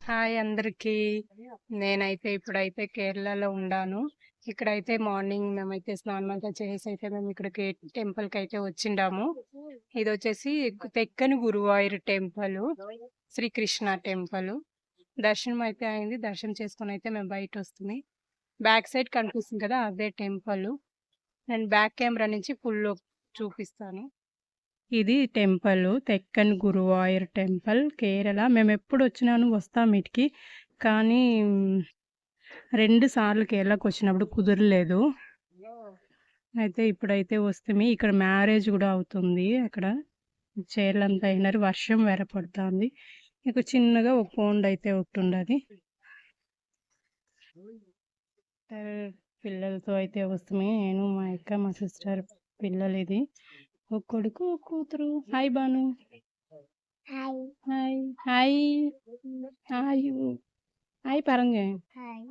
Hi అందరికీ. నేనైతే ఇప్పుడైతే కేరళలో ఉండాను. ఇక్కడైతే మార్నింగ్ మేమైతే స్నానమంతా చేసైతే మేము ఇక్కడికి టెంపుల్‌కైతే వచ్చిండాము. ఇదొచ్చేసి తెక్కని గురువాయూర్ టెంపులు. శ్రీకృష్ణ టెంపులు. దర్శనం అయితే అయింది. దర్శనం చేసుకొనైతే మేము బయటొస్తుంది. బ్యాక్ సైడ్ కనిపిస్తుంది కదా! అదే టెంపులు. నేను బ్యాక్ కెమెరా నుంచి ఫుల్ చూపిస్తాను. ఇది టెంపుల్ తెక్కన్ గురువాయూర్ టెంపుల్ కేరళ. మేమెప్పుడొచ్చినాను వస్తాం ఈటికి. కానీ 2 సార్లు కేరళకొచ్చినప్పుడు కుదరలేదు. అయితే ఇప్పుడైతే వస్తిమి. ఇక్కడ మ్యారేజ్ గూడా అవుతుంది అక్కడ. చైర్లంతా అయినారు. వర్షం వేరే పడతాంది. ఇక చిన్నగా ఒక కొండైతే ఒకటుండది. పిల్లలతో అయితే వస్తిమి. నేను, మా అక్క, మా సిస్టర్ పిల్లలిది. ఒక కొడుకు, ఒక కూతురు. Hi Banu. Hi hi. Hi. Hi. Hi പറഞ്ഞേ. హాయ్